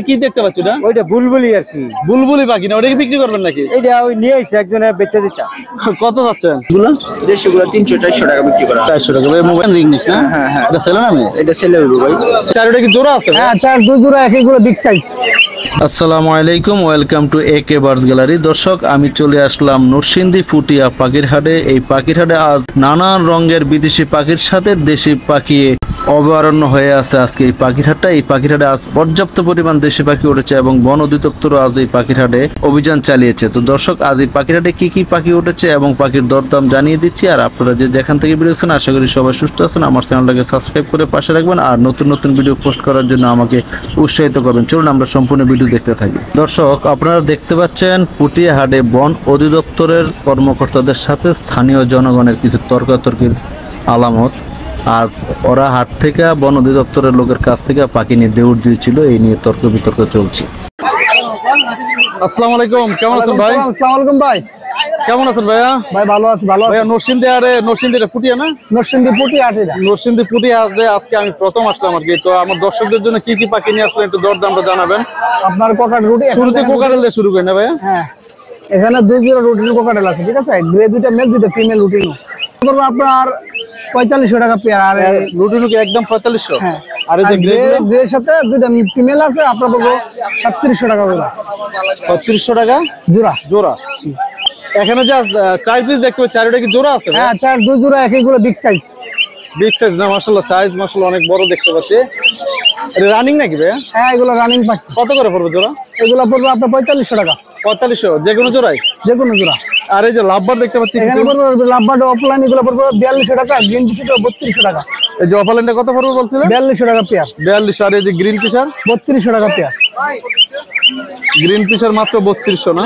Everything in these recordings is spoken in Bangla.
কি দেখতে পাচ্ছ এটা? ওইটা বুলবুলি আর কি। বুলবুলি পাখি না, ওটা কি বিক্রি করবেন নাকি? এইটা ওই নিয়ে এসে একজনে বেচে দিতা। কত যাচ্ছেন? দেশিগুলো 300-400 টাকা বিক্রি করা। 400 টাকা ভাই। মোবাইল রিংনিস না? হ্যাঁ হ্যাঁ, এটা ছেলে নামে? এটা ছেলের ভাই। চারটা কি জোড়া আছে? হ্যাঁ, চার দুই জোড়া, একগুলো বিগ সাইজ। আসসালামু আলাইকুম, ওয়েলকাম টু একে বার্ডস গ্যালারি। দর্শক, আমি চলে আসলাম নরসিংদী ফুটিয়া পাখির হাটে। এই পাখির হাটে আজ নানান রঙের বিদেশি পাখির সাথে দেশি পাখি অভয়ারণ্য হয়ে আছে আজকে এই পাখির হাটটা। এই পাখির হাটে আজ পর্যাপ্ত পরিমাণ দেশি পাখি উঠেছে এবং বন অধিদপ্তর আজ এই পাখির হাটে অভিযান চালিয়েছে। তো দর্শক, আজ এই পাখির হাটে কি কি পাখি উঠেছে এবং পাখির দরদাম জানিয়ে দিচ্ছি। আর আপনারা যে যেখান থেকে ভিডিও দেখছেন, আশা করি সবাই সুস্থ আছেন। আমার চ্যানেলটাকে সাবস্ক্রাইব করে পাশে রাখবেন আর নতুন নতুন ভিডিও পোস্ট করার জন্য আমাকে উৎসাহিত করবেন। চলুন আমরা সম্পূর্ণ ভিডিও দেখতে থাকি। দর্শক, আপনারা দেখতে পাচ্ছেন পুটিয়া হাটে বন অধিদপ্তরের কর্মকর্তাদের সাথে স্থানীয় জনগণের কিছু তর্কাতর্কির আলামত। আজ ওরা হাট থেকে বন অধিদপ্তরের লোকের কাছ থেকে পাখি নিয়ে দেউড় দিয়েছিল, এই নিয়ে তর্ক বিতর্ক চলছে। আসসালামু আলাইকুম, কেমন আছেন ভাই? আসসালামু আলাইকুম ভাই, কেমন আছেন ভাইয়া? ভাই ভালো আছি, ভালো আছি। ভাইয়া নরসিংদী নরসিংদীটা ফুটিয়া না? নরসিংদী পুটিয়া হাটে। নরসিংদী ফুটিয়া হাটে আজকে আমি প্রথম আসলাম আর কি। তো আমার দর্শকদের জন্য কি কি পাখি নিয়ে আসলেন একটু দরদামটা জানাবেন। আপনার কোকাটেল রুটি শুরুতে কোকাটেল দিয়ে শুরু করি না ভাইয়া? হ্যাঁ, এখানে দুই জোড়া রুটির কোকাটেল আছে, ঠিক আছে? গ্রে দুইটা মেল, দুইটা ফিমেল রুটিন। আপনার 4500 টাকা পেয়ার। আর রুটিন কি একদম 4500? হ্যাঁ। আর এই যে গ্রে এর সাথে দুইটা ফিমেল আছে, আপনার বলবো 3700 টাকা জোড়া। 3600 টাকা জোড়া জোড়া। এখানে যা 4 পিস দেখতে পাচ্ছি, চারটা কি জোড়া আছে? হ্যাঁ, চার দুই জোড়া, একগুলো বিগ সাইজ। বিগ সাইজ না? মাশাআল্লাহ, সাইজ মাশাআল্লাহ অনেক বড় দেখতে পাচ্ছি। এটা রানিং নাকি ভাই? হ্যাঁ, এগুলো রানিং পাখি। কত করে পড়বে জোড়া? এগুলো পড়বে আপনার 4500 টাকা। 4500 যে কোনো জোড়াই? যে কোনো জোড়া। আর এই যে লাভবার দেখতে পাচ্ছি, এখানে পড়বে লাভবার্ড অফলাইন, এগুলো পড়বে 4200 টাকা। গ্রিন পিসটা 3200 টাকা। এই যে অফলাইনটা কত পড়বে বলছিলেন? 4200 টাকা পেয়ার। 4200। আর এই যে গ্রিন পিসার? 3200 টাকা পেয়ার। গ্রিন পিসার মাত্র 3200 না?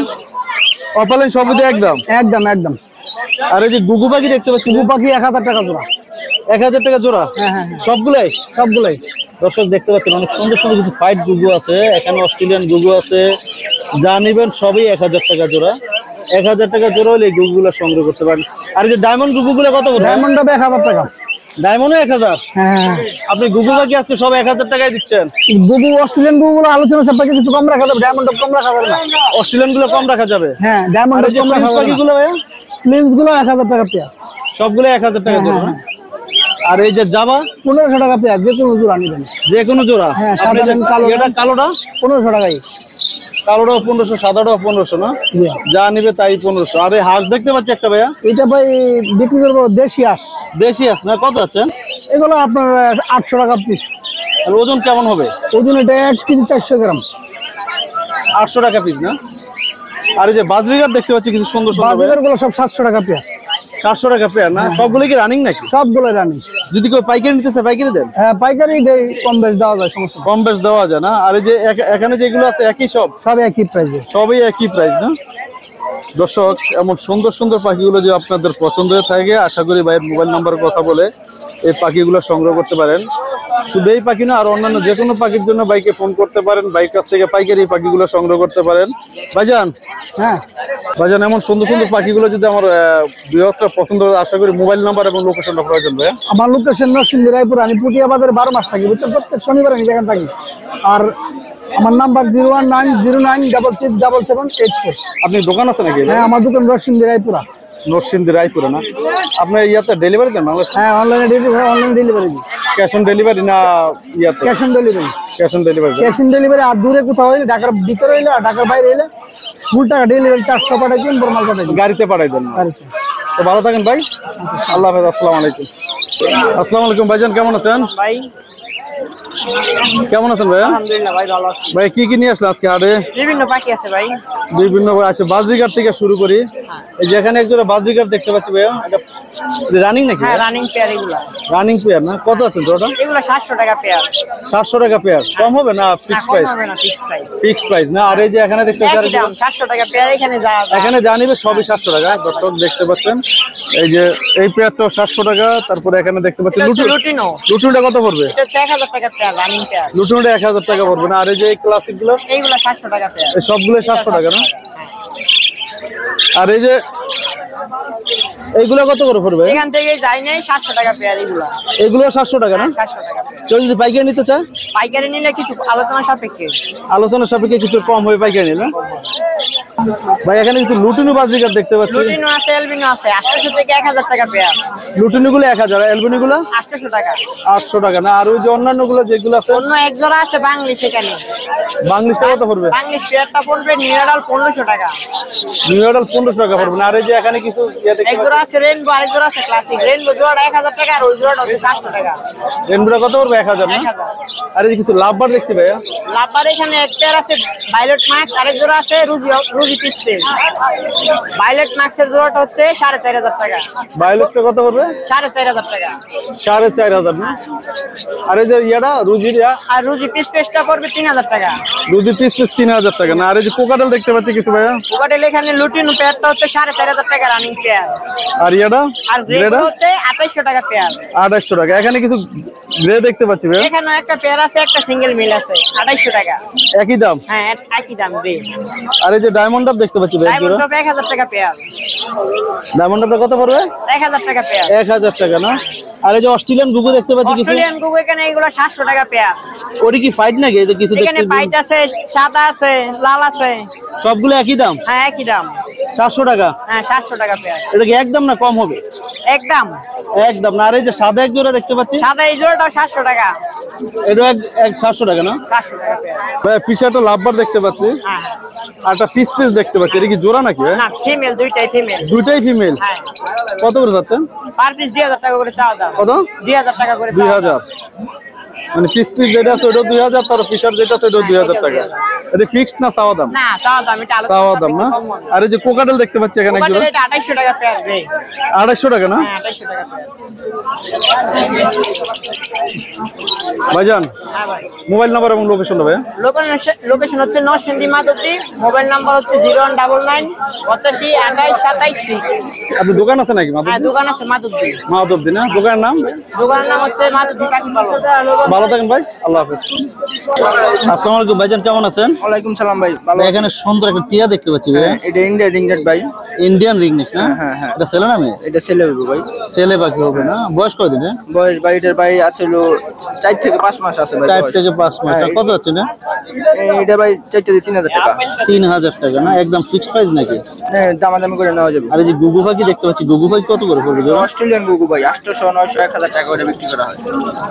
অফলাইন সব দিয়ে একদম একদম একদম। আর এই যে গুগু পাখি দেখতে পাচ্ছি, গুগু পাখি 1000 টাকা জোড়া। 1000 টাকা জোড়া? হ্যাঁ হ্যাঁ, সবগুলাই? সবগুলাই। দর্শক দেখতে পাচ্ছেন অনেক সুন্দর সুন্দর কিছু ফাইট গুগু আছে, এখানে অস্ট্রেলিয়ান গুগু আছে। যা নিবেন সবই 1000 টাকা জোড়া। 1000 টাকা জোড়া হলে এই গুগুগুলো সংগ্রহ করতে পারেন। আর এই যে ডায়মন্ড গুগুগুলো কত করে? ডায়মন্ড হবে 1000 টাকা। ডায়মন্ডও 1000? হ্যাঁ। আপনি গুগু পাখি আজকে সব 1000 টাকায় দিচ্ছেন? গুগু অস্ট্রেলিয়ান গুগুগুলো আলোচনা সাপেক্ষে কিছু কম রাখা যাবে, ডায়মন্ড কম রাখা যাবে না। অস্ট্রেলিয়ান গুলো কম রাখা যাবে? হ্যাঁ, ডায়মন্ড আর এই যে কম রাখা প্রিন্স যাবে। পাখিগুলো ভাইয়া? প্লিন্স গুলো 1000 টাকা পেয়ার। সবগুলো 1000 টাকা জোড়া না? আর এই যে জাবা? 1500 টাকা পেয়ার, যে কোনো জোড়া নিবেন। যে কোনো জোড়া? হ্যাঁ, আপনি যে সাদা কালোটা? 1500 টাকাই। কালোটাও 1500, সাদাটাও 1500 না? যা নিবে তাই 1500। আর এই হাঁস দেখতে পাচ্ছি একটা ভাইয়া, এটা ভাই বিক্রি করবো দেশি হাঁস। দেশি হাঁস না? কত আছে এগুলো আপনার 800 টাকা পিস। আর ওজন কেমন হবে? ওজন এটা 1 কেজি 400 গ্রাম। 800 টাকা পিস না? আর এই যে বাজরিগার দেখতে পাচ্ছি কিছু সুন্দর সুন্দর, বাজারের গুলো সব 700 টাকা পেয়ার। 700 টাকা পেয়ার না? সবগুলো কি রানিং নাকি? সবগুলো রানিং। যদি কেউ পাইকারি নিতে চায় পাইকারি দেন? হ্যাঁ, পাইকারি দেই, কম বেশ দেওয়া যায়, সমস্যা নেই। কম বেশ দেওয়া যায় না? আর এই যে এখানে যেগুলো আছে একই সব? সব একই প্রাইসে। সবই একই প্রাইস না? দর্শক, এমন সুন্দর সুন্দর পাখিগুলো যদি আপনাদের পছন্দ হয়ে থাকে, আশা করি ভাইয়ের মোবাইল নাম্বারের কথা বলে এই পাখিগুলো সংগ্রহ করতে পারেন। শুধু এই পাখি না, আর অন্যান্য যে কোনো পাখির জন্য বাইকে ফোন করতে পারেন, বাইক কাছ থেকে পাইকারি এই পাখিগুলো সংগ্রহ করতে পারেন। ভাইজান, হ্যাঁ ভাইজান, এমন সুন্দর সুন্দর পাখিগুলো যদি আমার ভিউয়ার্সরা পছন্দ হয়, আশা করি মোবাইল নাম্বার এবং লোকেশনটা প্রয়োজন ভাইয়া। আমার লোকেশন নরসিংদী রায়পুর। আমি পুটিয়া বাজারে 12 মাস থাকি, বুঝছেন? প্রত্যেক শনিবার আমি এখানে থাকি। আর আমার নাম্বার 01909667784। আপনি দোকান আছে নাকি? হ্যাঁ, আমার দোকান নরসিংদী রায়পুরা। নরসিংদী রায়পুরে না? আপনার ইয়াতে ডেলিভারি দেন? হ্যাঁ, অনলাইনে ডেলিভারি দিই। ক্যাশ অন ডেলিভারি না ইয়াতে? Cash on delivery. Cash on delivery. Cash on delivery. আর দূরে কোথাও হইলে, ঢাকার ভিতরে হইলে আর ঢাকার বাইরে হইলে ফুল টাকা ডেলিভারি 400 পাঠাই দিন, বর্মাল পাঠাই দিন, গাড়িতে পাঠাই দেন। তো ভালো থাকেন ভাই, আল্লাহ হাফেজ, আসসালামু আলাইকুম। আসসালামু আলাইকুম ভাইজান, কেমন আছেন? ভাই কেমন আছেন ভাইয়া? আলহামদুলিল্লাহ ভাই, ভালো আছি। ভাই কি কি নিয়ে আসলে আজকে হাটে? বিভিন্ন পাখি আছে ভাই, বিভিন্ন। আচ্ছা, বাজরিগার থেকে শুরু করি। এই যে এখানে একজোড়া বাজরিগার দেখতে পাচ্ছি ভাইয়া, এটা রানিং নাকি? হ্যাঁ, রানিং পেয়ার। এগুলা রানিং পেয়ার না? কত আছে জোড়াটা? এগুলা 700 টাকা পেয়ার। 700 টাকা পেয়ার? কম হবে না? Fixed price? হবে না, ফিক্সড প্রাইস। ফিক্সড প্রাইস না? আর এই যে এখানে দেখতে পাচ্ছি 700 টাকা পেয়ার। এখানে যা নিবে সবই 700 টাকা। দর্শক দেখতে পাচ্ছেন, এই যে এই পেয়ারটাও 700 টাকা। তারপরে এখানে দেখতে পাচ্ছেন লুটিনো। লুটিনোটা কত পড়বে? এটা 1000 টাকা পেয়ার, রানিং পেয়ার। লুটিনোটা 1000 টাকা পড়বে না? আর এই যে এই ক্লাসিক গুলো? এইগুলা 700 টাকা পেয়ার। এই সবগুলো 700 টাকা না? আর এই যে এইগুলো কত করে পড়বে? এখান থেকে যাই নাই 700 টাকা পেয়ার এগুলা। এগুলো 700 টাকা না? 700 টাকা পেয়ার। কেউ যদি পাইকারি নিতে চায়? পাইকারি নিলে কিছু আলোচনা সাপেক্ষে। আলোচনা সাপেক্ষে কিছু কম হবে পাইকারি নিলে। ভাই এখানে কিছু লুটিনো বাজিকার দেখতে পাচ্ছি। লুটিনো আছে, এলবিনো আছে, 800 থেকে 1000 টাকা পেয়ার। লুটিনো গুলো 1000, এলবিনো গুলো 800 টাকা। 800 টাকা না? আর ওই যে অন্যান্য গুলো যেগুলো আছে, অন্য এক জোড়া আছে বাংলিশ এখানে। বাংলিশটা কত পড়বে? বাংলিশ পেয়ারটা পড়বে নিউরাল 1500 টাকা। নিউরাল 1500 টাকা পড়বে না? আর এই যে এখানে কিছু এক জোড়া আছে রেইনবো, আরেক জোড়া আছে ক্লাসিক। রেইনবো জোড়াটা 1000 টাকা আর ওই জোড়াটা হচ্ছে 700 টাকা। রেনবোটা কত পড়বে? 1000 না? 1000। আর এই যে কিছু লাভবার দেখতে ভাইয়া। লাভবার এখানে এক পেয়ার আছে ভায়োলেট মাক্স, আরেক জোড়া আছে রুজি পিস্টেল। ভায়োলেট মাক্সের জোড়াটা হচ্ছে 4500 টাকা। ভায়োলেটটা কত পড়বে? 4500 টাকা। 4500 না? আর এই যে ইয়াটা রুজির আর রুজি পিস্টেলটা পড়বে 3000 টাকা। রুজির পিস 3000 টাকা না? আর এই যে কোকাটেল দেখতে পাচ্ছি কিছু ভাইয়া। কোকাটেল এখানে লুটিনো পেয়ারটা হচ্ছে 4500 টাকা রানিং পেয়ার। আর ইয়াটা আর গ্রেটা হচ্ছে 2800 টাকা পেয়ার। 2800 টাকা। এখানে কিছু গ্রে দেখতে পাচ্ছি ভাইয়া। এখানে একটা পেয়ার আছে, একটা সিঙ্গেল মিল আছে, 2800 টাকা। একই দাম? হ্যাঁ একই দাম গ্রে। আর এই যে ডায়মন্ড আপ দেখতে পাচ্ছি ভাইয়া। ডায়মন্ড শপ 1000 টাকা পেয়ার। ডায়মন্ড আপটা কত পড়বে? 1000 টাকা পেয়ার। 1000 টাকা না? আর এই যে অস্ট্রেলিয়ান গুগু দেখতে পাচ্ছি কিছু। অস্ট্রেলিয়ান গুগু এখানে এগুলো 700 টাকা পেয়ার। ওটা কি ফাইট নাকি? এই যে কিছু এখানে দেখতে হোয়াইট আছে, সাদা আছে, লাল আছে। সবগুলো একই দাম? হ্যাঁ একই দাম। 400 টাকা? হ্যাঁ 700 টাকা পেয়ার। এটা কি একদম না কম হবে? একদম একদম না? আর এই যে সাদা এক জোড়া দেখতে পাচ্ছি, সাদা এই জোড়াটাও 700 টাকা। এটা এক 700 টাকা না? 700 টাকা পেয়ার। ভাই ফিশারটা লাভবার দেখতে পাচ্ছি, হ্যাঁ আর একটা ফিশ পিস দেখতে পাচ্ছি। এটা কি জোড়া নাকি ভাই? না ফিমেল, দুইটাই ফিমেল। দুইটাই ফিমেল? হ্যাঁ কত করে যাচ্ছেন? পার পিস 2000 টাকা করে চাওয়া দাম। কত? 2000 টাকা করে চাওয়া দাম। 2000 মানে পিস যেটা আছে ওটাও 2000, তার ফিশার যেটা আছে ওটাও 2000 টাকা। এটা ফিক্সড না চাওয়া দাম? না চাওয়া দাম, এটা আলাদা চাওয়া দাম না? আর এই যে কোকাটেল দেখতে পাচ্ছি এখানে কোকাটেল একজোড়া, এটা 2800 টাকা পেয়ার রে। 2800 টাকা না? হ্যাঁ 2800 টাকা পেয়ার। ভাইজান হ্যাঁ ভাই। মোবাইল নাম্বার এবং লোকেশনটা ভাই। লোকেশন হচ্ছে নরসিংদী মাধবদী। মোবাইল নাম্বার হচ্ছে 01999 85 28 27 6। আপনার দোকান আছে নাকি? হ্যাঁ দোকান আছে মাধবদী। মাধবদী না? দোকানের নাম? দোকানের নাম হচ্ছে মাধবদী পাখি পালন। ভালো থাকেন ভাই, আল্লাহ হাফেজ। আসসালামু আলাইকুম ভাইজান, কেমন আছেন? ওয়ালাইকুম সালাম ভাই। ভাই এখানে সুন্দর একটা টিয়া দেখতে পাচ্ছি ভাই। এটা ইন্ডিয়া রিংনেট ভাই। ইন্ডিয়ান রিংনেক না? হ্যাঁ, হ্যাঁ। এটা ছেলে না মেয়ে? এটা ছেলে হবে ভাই। ছেলে পাখি হবে না? বয়স কয়দিন? বয়স ভাই এটার ভাই আছে 4 থেকে 5 মাস আছে ভাই। 4 থেকে 5 মাস। হ্যাঁ, কত হচ্ছে না? এটা ভাই 4 থেকে 3000 টাকা। 3000 টাকা না? একদম ফিক্সড প্রাইস নাকি? হ্যাঁ দামাদামি করে নেওয়া যাবে। আর এই যে গুগু পাখি দেখতে পাচ্ছি, গুগু পাখি কত করে পড়বে জোড়া? অস্ট্রেলিয়ান গুগু ভাই 800 900 1000 টাকা করে বিক্রি করা হয়।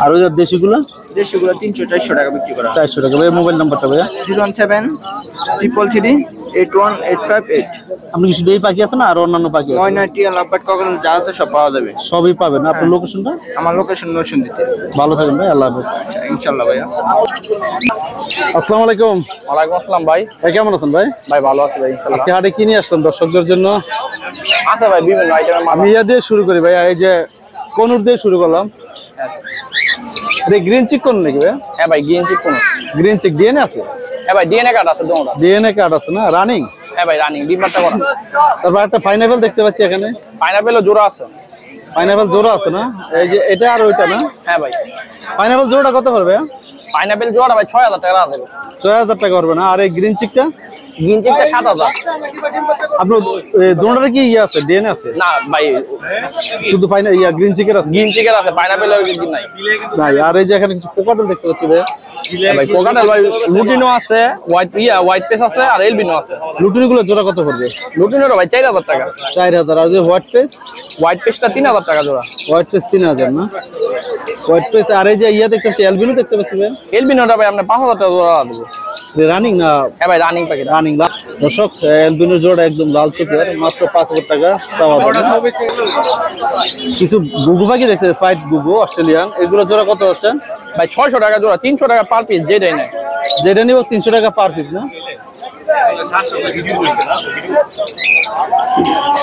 আর ওই যে দেশিগুলো দেশিগুলো 300 400 টাকা বিক্রি করা হয়। 400 টাকা। ভাই মোবাইল নাম্বারটা ভাইয়া। 017 333 81858। আপনি কি শুধু এই পাখি আছে না আর অন্যান্য পাখি আছে? ময়না টিয়া লাভবাট কখনো যা আছে সব পাওয়া যাবে। সবই পাবেন। আপনার লোকেশনটা? আমার লোকেশন নরসিংদীতে। ভালো থাকেন ভাই, আল্লাহ হাফেজ। ইনশাআল্লাহ ভাইয়া। আসসালামু আলাইকুম। ওয়ালাইকুম আসসালাম ভাই। ভাই কেমন আছেন ভাই? ভাই ভালো আছি ভাই ইনশাআল্লাহ। আজকে হাটে কি নিয়ে আসলাম দর্শকদের জন্য? আছে ভাই বিভিন্ন আইটেমের মাল। আমি ইয়া দিয়ে শুরু করি ভাই। এই যে কোনুর দিয়ে শুরু করলাম। এটা গ্রিন চিক কোন নাকি ভাই? হ্যাঁ ভাই গ্রিন চিক কোন? গ্রিন চিক ডিএনএ আছে? হ্যাঁ ভাই ডিএনএ কার্ড আছে দোনোটা। ডিএনএ কার্ড আছে না? রানিং? হ্যাঁ ভাই রানিং ডিমারটা করা। তারপর একটা পাইনাপেল দেখতে পাচ্ছি এখানে। পাইনাপেলও জোড়া আছে। পাইনাপেল জোড়া আছে না? এই যে এটা আর ওইটা না? হ্যাঁ ভাই পাইনাপেল জোড়াটা কত পড়বে? পাইনাপেল জোড়া ভাই 6000 টাকা আছে। 6000 টাকা পড়বে না? আর এই গ্রিন চিকটা? গ্রিন চিকটা 7000। আপনার দোনোটার কি ইয়ে আছে? ডিএনএ আছে? না ভাই শুধু গ্রিন চিকের আছে? গ্রিন চিকের আছে, পাইনাপেলের গ্রিন নাই। নাই। আর এই যে এখানে কিছু কোকাটেল দেখতে পাচ্ছি ভাই। হ্যাঁ ভাই কোকাটেল ভাই লুটিনো আছে, হোয়াইট পেস আছে আর এলবিনো আছে। লুটিনি গুলো জোড়া কত পড়বে? লুটিনোর ভাই 4000 টাকা। 4000। আর যে হোয়াইট ফেস? হোয়াইট পেসটা 3000 টাকা জোড়া। হোয়াইট ফেস 3000 না? White face. আর এই যে ইয়া দেখতে পাচ্ছি এলবিনো দেখতে পাচ্ছি ভাই। এলবিনোটা ভাই আপনি 5000 টাকা জোড়া দেবো। রানিং না? হ্যাঁ ভাই রানিং প্যাকেট। রানিং। দর্শক এলবিনো জোড়া একদম লাল চোখের, মাত্র 5000 টাকা চাওয়া দাম। কিছু গুগু পাখি দেখতে, ফাইট গুগু অস্ট্রেলিয়ান, এগুলো জোড়া কত হচ্ছে ভাই? 600 টাকা জোড়া, 300 টাকা পার পিস যেটাই নেয়। যেটা নিব 300 টাকা পার পিস না?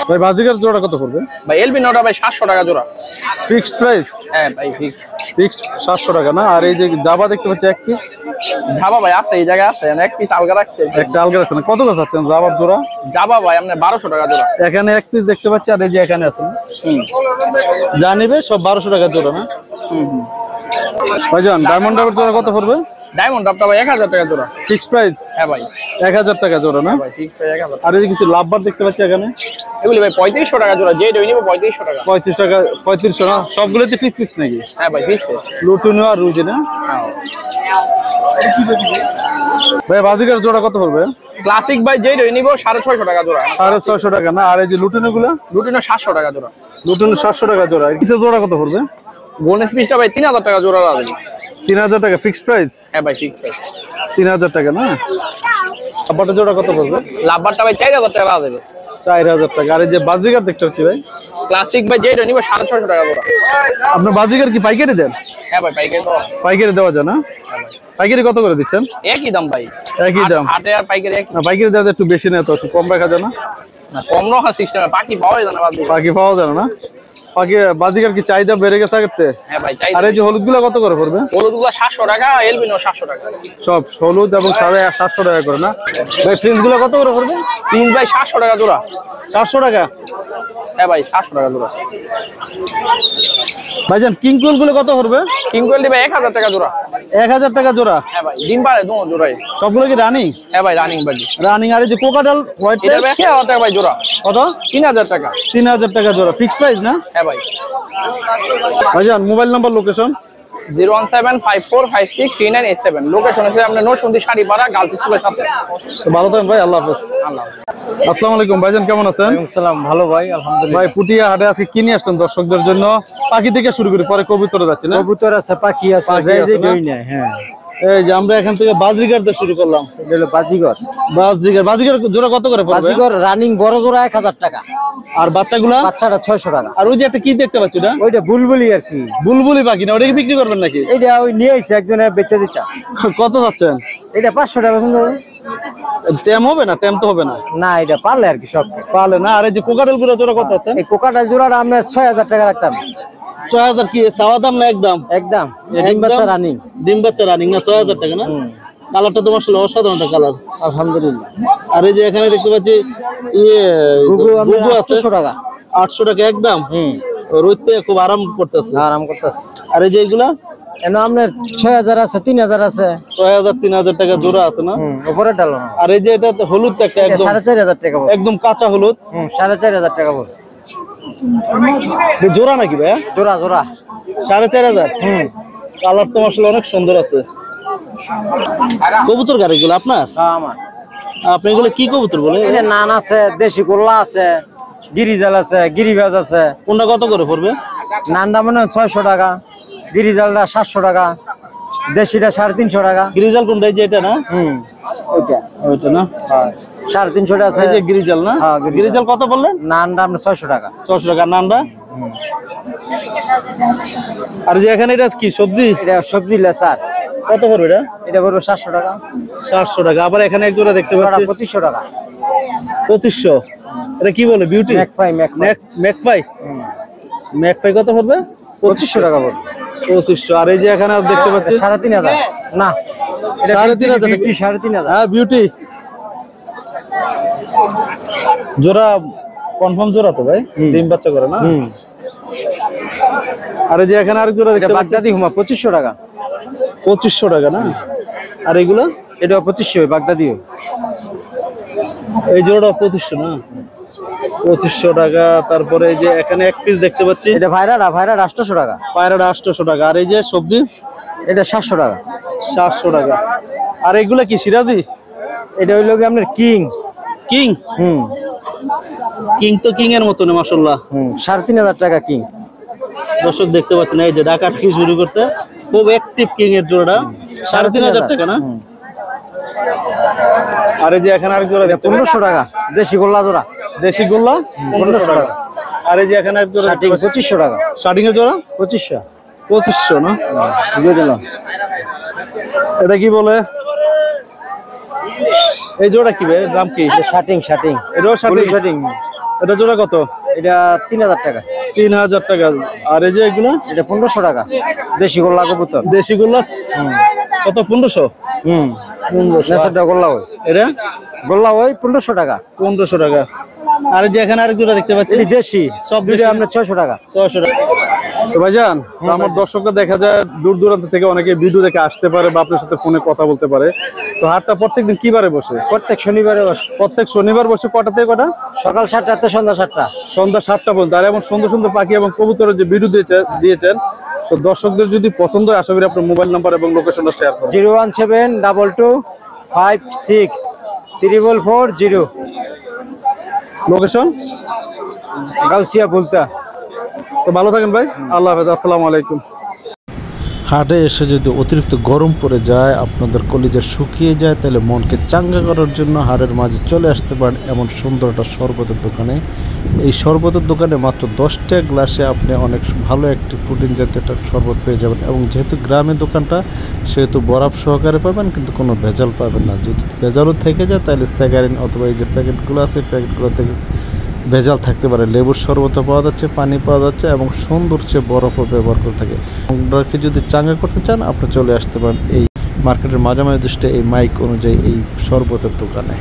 ভাই বাজিকার জোড়া কত পড়বে? ভাই এলবিনোটা ভাই 700 টাকা জোড়া। Fixed price? হ্যাঁ ভাই ফিক্স। ফিক্সড 700 টাকা না? আর এই যে জাবা দেখতে পাচ্ছি এক পিস। জাবা ভাই আছে এই জায়গায় আছে, এক পিস আলগা রাখছে। একটা আলগা আছে না? কত করে চাচ্ছেন জাবার জোড়া? জাবা ভাই আপনি 1200 টাকা জোড়া। এখানে এক পিস দেখতে পাচ্ছি, আর এই যে এখানে আছে যা নিবে সব 1200 টাকা জোড়া না? ভাইজান ডায়মন্ড ডাবের জোড়া কত পড়বে? ডায়মন্ড ডাবটা ভাই 1000 টাকা জোড়া। Fixed price? হ্যাঁ ভাই 1000 টাকা জোড়া না? ভাই ফিক্স 1000। আর এই যে কিছু লাভবার দেখতে পাচ্ছি এখানে। এগুলি ভাই 3500 টাকা জোড়া, যেটা নিব 3500 টাকা। 35 টাকা, 3500 না? সবগুলোতে পিস পিস নাকি? হ্যাঁ ভাই পিস। লুটিনো আর রুজি না? ভাই বাজিকার জোড়া কত পড়বে? ক্লাসিক ভাই যেটা নিব 650 টাকা জোড়া। 650 টাকা না? আর এই যে লুটিনো গুলা? লুটিনো 700 টাকা জোড়া। লুটিনো 700 টাকা জোড়া। কিসের জোড়া কত পড়বে? বোনাস পিসটা ভাই 3000 টাকা জোড়া লাগবে। 3000 টাকা ফিক্সড প্রাইস? হ্যাঁ ভাই ঠিক আছে। 3000 টাকা না? লাভবারটা জোড়া কত পড়বে? লাভবারটা ভাই 4000 টাকা লাগবে। 4000 টাকা। আর এই যে বাজিকার দেখতে পাচ্ছি ভাই, ক্লাসিক ভাই যেটা নিব 650 টাকা জোড়া। আপনার বাজিকার কি পাইকারি দেন? হ্যাঁ ভাই পাইকারি তো। পাইকারি দেওয়া যায় না? পাইকারি কত করে দিচ্ছেন? একই দাম ভাই। একই দাম? হাটে আর পাইকারি একই। না পাইকারি দেওয়া যায় একটু বেশি নেই, তো একটু কম রাখা যায় না? না কম রাখা সিস্টেম, পাখি পাওয়া যায় না বাদ দিয়ে। পাখি পাওয়া যায় না? পাখি বাজিকার কি চাহিদা বেড়ে গেছে আগের চেয়ে? হ্যাঁ ভাই চাই। আর এই যে হলুদ গুলা কত করে পড়বে? হলুদগুলো 700 টাকা, এলবিনো 700 টাকা। সব হলুদ এবং 750 টাকা করে না? ভাই ফ্রিজ গুলা কত করে পড়বে? তিন ভাই 700 টাকা জোড়া। 700 টাকা? হ্যাঁ ভাই 700 টাকা জোড়া। ভাইজান কিং কোয়েল গুলো কত পড়বে? কিং কোয়েল ভাই 1000 টাকা জোড়া। 1000 টাকা জোড়া? হ্যাঁ ভাই ডিম পারে দুটো জোড়াই। সবগুলো কি রানিং? হ্যাঁ ভাই রানিং বাজি। রানিং। আর এই যে কোকাডাল হোয়াইট এটা ভাই 1000 টাকা ভাই জোড়া। কত? 3000 টাকা। 3000 টাকা জোড়া ফিক্সড প্রাইস না? হ্যাঁ ভাই। ভাইজান মোবাইল নাম্বার লোকেশন? 01754563987। লোকেশন হচ্ছে আপনার নরসিংদী শাড়িপাড়া গার্লস স্কুলের সাথে। তো ভালো থাকেন ভাই, আল্লাহ হাফেজ। আল্লাহ। আসসালামু আলাইকুম ভাইজান, কেমন আছেন? সালাম, ভালো ভাই আলহামদুলিল্লাহ। ভাই পুটিয়া হাটে আজকে কি নিয়ে আসলেন দর্শকদের জন্য? পাখি থেকে শুরু করি, পরে কবুতরে যাচ্ছি না? কবুতর আছে, পাখি আছে, পাখি যাই আছে যে না? কই না। হ্যাঁ এই যে আমরা এখান থেকে বাজরিগার দিয়ে শুরু করলাম। এটা হলো বাজিগর। বাজরিগার জোড়া কত করে পড়বে? বাজিগর রানিং বড় জোড়া 1000 টাকা, আর বাচ্চাগুলা? বাচ্চাটা 600 টাকা। আর ওই যে একটা কি দেখতে পাচ্ছি ওটা? ওইটা বুলবুলি আর কি। বুলবুলি পাখি না? ওটা কি বিক্রি করবেন নাকি? এইটা ওই নিয়ে আইছে একজনে বেচে দিতা। কত যাচ্ছেন? এটা 500 টাকা সুন্দর। টেম হবে না? টেম তো হবে না। না এটা পারলে আর কি সব পালে না? আর এই যে কোকাটেল গুলো জোড়া কত যাচ্ছেন? এই কোকাটার জোড়াটা আমরা 6000 টাকা রাখতাম। 6000 কি চাওয়া দাম না একদম? একদম ডিম বাচ্চা রানিং। ডিম বাচ্চা রানিং না? 6000 টাকা না? কালারটা তো মাশাআল্লাহ অসাধারণ একটা কালার। আলহামদুলিল্লাহ। আর এই যে এখানে দেখতে পাচ্ছি গুগু আমরা গুগু আছে 800 টাকা। 800 টাকা একদম? রোদ পেয়ে খুব আরাম করতেছে। আরাম করতেছে। আর এই যে এগুলা এনো আপনার 6000 আছে, 3000 আছে। 6000 3000 টাকা জোড়া আছে না? উপরে ডালো না। আর এই যে এটা তো হলুদ একটা একদম 4500 টাকা পড়বে। একদম কাঁচা হলুদ। 4500 টাকা পড়বে। জোড়া নাকি ভাই? জোড়া জোড়া 4500? কালার তো মাশাআল্লাহ অনেক সুন্দর আছে। কবুতর গাড়ি গুলো আপনার? আমার। আপনি এগুলো কি কবুতর বলে? এটা নান আছে, দেশি গোল্লা আছে, গিরিজাল আছে, গিরিবাজ আছে। কোনটা কত করে পড়বে? নানটা মানে 600 টাকা, গিরিজালটা 700 টাকা, দেশিটা 350 টাকা। গ্রিজাল কোনটা? এই যে এটা না? ওইটা ওইটা না? 350 টাকা আছে। এই যে গ্রিজাল না? হ্যাঁ, গ্রিজাল। গ্রিজাল কত বললেন? নানটা আপনার 600 টাকা। 600 টাকা নানটা। আর যে এখানে এটা কি সবজি? এটা সবজি লেসার। কত পড়বে এটা? এটা পড়বে 700 টাকা। 700 টাকা। আবার এখানে এক জোড়া দেখতে পাচ্ছি 2500 টাকা। 2500। এটা কি বলে? Beauty? Magpie magpie. Magpie? Magpie কত পড়বে? 2500 টাকা পড়বে। 2500। আর এই যে এখানে দেখতে পাচ্ছি 3500। না এটা 3500 টাকা। 3500। হ্যাঁ বিউটি জোড়া কনফার্ম জোড়া তো ভাই? ডিম বাচ্চা করে না? আর এই যে এখানে আরেক জোড়া এটা দেখতে পাচ্ছি বাগদাদি হুমা 2500 টাকা। 2500 টাকা না? আর এগুলো? এটা 2500 বাগদাদি। এই জোড়া 2500 না? 2500 টাকা। তারপরে এই যে এখানে এক পিস দেখতে পাচ্ছি এটা ভাইরা 800 টাকা। পায়রাটা 800 টাকা। আর এই যে সবজি এটা 700 টাকা। 700 টাকা। আর এগুলা কি সিরাজি? এটা হইলো কি আপনার কিং। কিং? কিং তো কিং এর মতন মাশাআল্লাহ। 3500 টাকা কিং। দর্শক দেখতে পাচ্ছেন এই যে ঢাকা থেকে শুরু করছে, খুব অ্যাক্টিভ কিং এর জোড়া। 3500 টাকা না? আর এই যে এখানে আরেক জোড়া দেখতে 1500 টাকা দেশি গোল্লা জোড়া। দেশি গোল্লা 1500 টাকা। আর এই যে এখানে আরেক জোড়া দেখতে পাচ্ছি 2500 টাকা। স্টার্টিং এর জোড়া 2500। 2500 না? বুঝে দিলাম। এটা কি বলে? এই জোড়া কি ভাই? দাম কি? শার্টিং এটাও শার্টিং। এটা জোড়া কত? এটা 3000 টাকা। 3000 টাকা। আর এই যে এগুলো? এটা 1500 টাকা দেশি গোল্লা কবুতর। দেশি গোল্লা কত? 1500? 1500। নেসারটা গোল্লা ওই। এটা গোল্লা ওই 1500 টাকা। 1500 টাকা। আর এই যে এখানে আরেক জোড়া দেখতে পাচ্ছি এটি দেশি সব দুইটা দেশি? আপনার 600 টাকা। 600 টাকা। তো ভাইজান, আমার দর্শকরা দেখা যায় দূর দূরান্ত থেকে অনেকে ভিডিও দেখে আসতে পারে বা আপনার সাথে ফোনে কথা বলতে পারে। তো হাটটা প্রত্যেকদিন কি বারে বসে? প্রত্যেক শনিবারে বসে। প্রত্যেক শনিবার বসে কটা থেকে কটা? সকাল 7টা সন্ধ্যা 7টা। সন্ধ্যা 7টা পর্যন্ত। আর এমন সুন্দর সুন্দর পাখি এবং কবুতরের যে ভিডিও দিয়েছেন, তো দর্শকদের যদি পছন্দ হয় আশা করি আপনার মোবাইল নাম্বার এবং লোকেশনটা শেয়ার করুন। 01722564440। লোকেশন গাউসিয়া বলতা। তো ভালো থাকেন ভাই, আল্লাহ হাফেজ, আসসালামু আলাইকুম। হাটে এসে যদি অতিরিক্ত গরম পড়ে যায়, আপনাদের কলিজা শুকিয়ে যায়, তাহলে মনকে চাঙ্গা করার জন্য হাড়ের মাঝে চলে আসতে পারেন এমন সুন্দর একটা শরবতের দোকানে। এই শরবতের দোকানে মাত্র 10টা গ্লাসে আপনি অনেক ভালো একটি প্রোটিন জাতীয় একটা শরবত পেয়ে যাবেন। এবং যেহেতু গ্রামের দোকানটা, সেহেতু বরফ সহকারে পাবেন, কিন্তু কোনো ভেজাল পাবেন না। যদি ভেজালও থেকে যায় তাহলে স্যাগারিন অথবা এই যে প্যাকেটগুলো আছে, প্যাকেটগুলো থেকে ভেজাল থাকতে পারে। লেবুর শরবতও পাওয়া যাচ্ছে, পানি পাওয়া যাচ্ছে এবং সুন্দর সে বরফও ব্যবহার করে থাকে। আপনাকে যদি চাঙ্গা করতে চান, আপনি চলে আসতে পারেন এই মার্কেটের মাঝামাঝি দৃষ্টি এই মাইক অনুযায়ী এই শরবতের দোকানে।